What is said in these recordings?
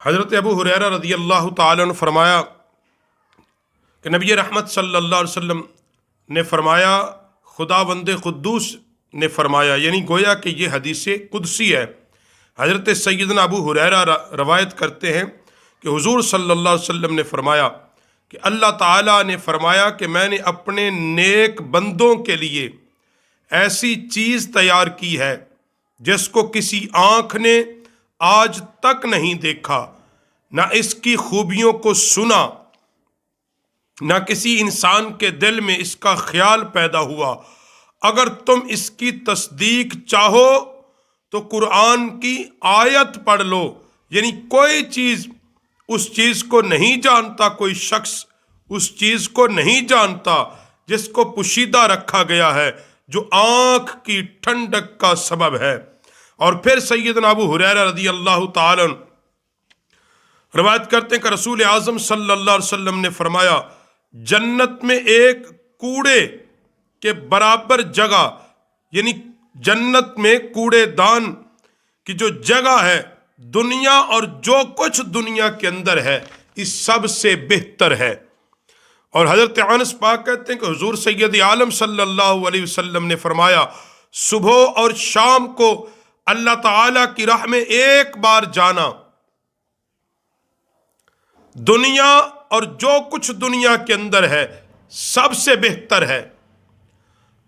حضرت ابو ہریرہ رضی اللہ تعالیٰ عنہ فرمایا کہ نبی رحمت صلی اللہ علیہ وسلم نے فرمایا، خداوند قدوس نے فرمایا، یعنی گویا کہ یہ حدیث قدسی ہے۔ حضرت سیدنا ابو ہریرہ روایت کرتے ہیں کہ حضور صلی اللہ علیہ وسلم نے فرمایا کہ اللہ تعالیٰ نے فرمایا کہ میں نے اپنے نیک بندوں کے لیے ایسی چیز تیار کی ہے جس کو کسی آنکھ نے آج تک نہیں دیکھا، نہ اس کی خوبیوں کو سنا، نہ کسی انسان کے دل میں اس کا خیال پیدا ہوا۔ اگر تم اس کی تصدیق چاہو تو قرآن کی آیت پڑھ لو۔ یعنی کوئی چیز اس چیز کو نہیں جانتا، کوئی شخص اس چیز کو نہیں جانتا جس کو پوشیدہ رکھا گیا ہے، جو آنکھ کی ٹھنڈک کا سبب ہے۔ اور پھر سیدنا ابو ہریرہ رضی اللہ تعالیٰ عنہ روایت کرتے ہیں کہ رسول اعظم صلی اللہ علیہ وسلم نے فرمایا، جنت میں ایک کوڑے کے برابر جگہ، یعنی جنت میں کوڑے دان کی جو جگہ ہے، دنیا اور جو کچھ دنیا کے اندر ہے، اس سب سے بہتر ہے۔ اور حضرت انس پاک کہتے ہیں کہ حضور سید عالم صلی اللہ علیہ وسلم نے فرمایا، صبح اور شام کو اللہ تعالیٰ کی راہ میں ایک بار جانا دنیا اور جو کچھ دنیا کے اندر ہے سب سے بہتر ہے۔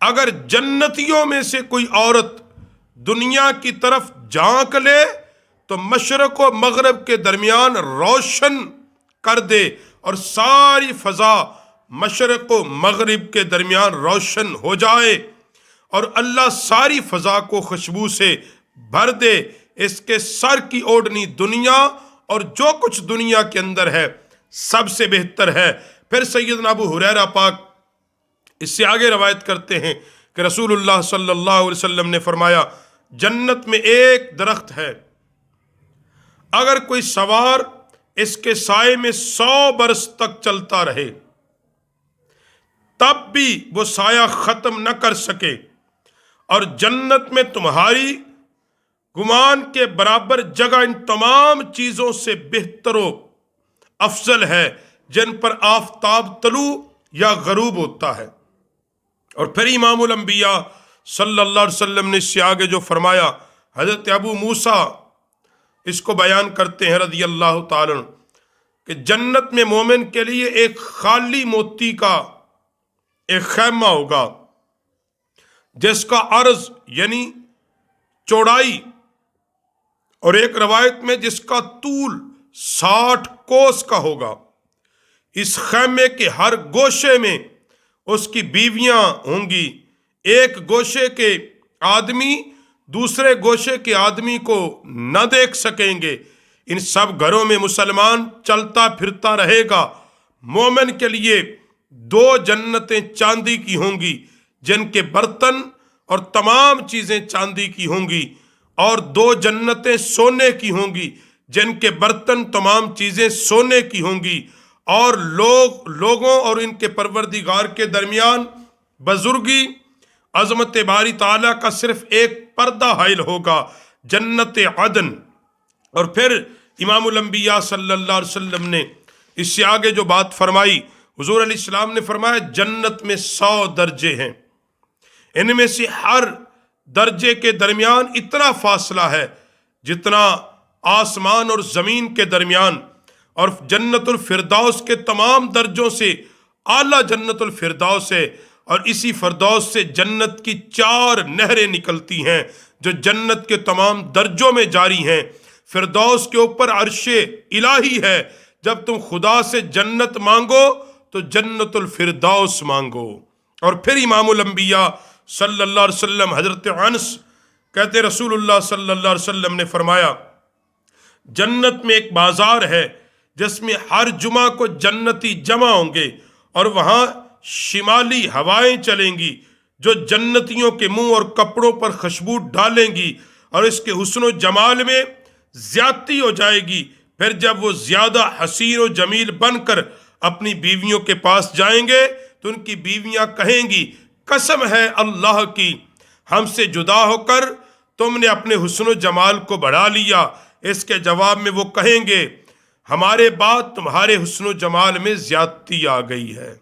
اگر جنتیوں میں سے کوئی عورت دنیا کی طرف جھانک لے تو مشرق و مغرب کے درمیان روشن کر دے، اور ساری فضا مشرق و مغرب کے درمیان روشن ہو جائے، اور اللہ ساری فضا کو خوشبو سے بھر دے۔ اس کے سر کی اوڑھنی دنیا اور جو کچھ دنیا کے اندر ہے سب سے بہتر ہے۔ پھر سیدنا ابو ہریرہ پاک اس سے آگے روایت کرتے ہیں کہ رسول اللہ صلی اللہ علیہ وسلم نے فرمایا، جنت میں ایک درخت ہے، اگر کوئی سوار اس کے سائے میں 100 برس تک چلتا رہے تب بھی وہ سایہ ختم نہ کر سکے، اور جنت میں تمہاری گمان کے برابر جگہ ان تمام چیزوں سے بہتر و افضل ہے جن پر آفتاب طلوع یا غروب ہوتا ہے۔ اور پھر امام الانبیاء صلی اللہ علیہ وسلم نے اس سے آگے جو فرمایا، حضرت ابو موسیٰ اس کو بیان کرتے ہیں رضی اللہ تعالیٰ عنہ کہ جنت میں مومن کے لیے ایک خالی موتی کا ایک خیمہ ہوگا جس کا عرض یعنی چوڑائی، اور ایک روایت میں جس کا طول 60 کوس کا ہوگا۔ اس خیمے کے ہر گوشے میں اس کی بیویاں ہوں گی، ایک گوشے کے آدمی دوسرے گوشے کے آدمی کو نہ دیکھ سکیں گے۔ ان سب گھروں میں مسلمان چلتا پھرتا رہے گا۔ مومن کے لیے 2 جنتیں چاندی کی ہوں گی جن کے برتن اور تمام چیزیں چاندی کی ہوں گی، اور 2 جنتیں سونے کی ہوں گی جن کے برتن تمام چیزیں سونے کی ہوں گی، اور لوگوں اور ان کے پروردگار کے درمیان بزرگی عظمت باری تعالیٰ کا صرف ایک پردہ حائل ہوگا، جنت عدن۔ اور پھر امام الانبیاء صلی اللہ علیہ وسلم نے اس سے آگے جو بات فرمائی، حضور علیہ السلام نے فرمایا، جنت میں 100 درجے ہیں، ان میں سے ہر درجے کے درمیان اتنا فاصلہ ہے جتنا آسمان اور زمین کے درمیان، اور جنت الفردوس کے تمام درجوں سے اعلیٰ جنت الفردوس ہے، اور اسی فردوس سے جنت کی 4 نہریں نکلتی ہیں جو جنت کے تمام درجوں میں جاری ہیں۔ فردوس کے اوپر عرش الہی ہے۔ جب تم خدا سے جنت مانگو تو جنت الفردوس مانگو۔ اور پھر امام الانبیاء صلی اللہ علیہ وسلم حضرت انس کہتے رسول اللہ صلی اللہ علیہ وسلم نے فرمایا، جنت میں ایک بازار ہے جس میں ہر جمعہ کو جنتی جمع ہوں گے، اور وہاں شمالی ہوائیں چلیں گی جو جنتیوں کے منہ اور کپڑوں پر خوشبو ڈالیں گی، اور اس کے حسن و جمال میں زیادتی ہو جائے گی۔ پھر جب وہ زیادہ حسین و جمیل بن کر اپنی بیویوں کے پاس جائیں گے تو ان کی بیویاں کہیں گی، قسم ہے اللہ کی، ہم سے جدا ہو کر تم نے اپنے حسن و جمال کو بڑھا لیا۔ اس کے جواب میں وہ کہیں گے، ہمارے بعد تمہارے حسن و جمال میں زیادتی آ گئی ہے۔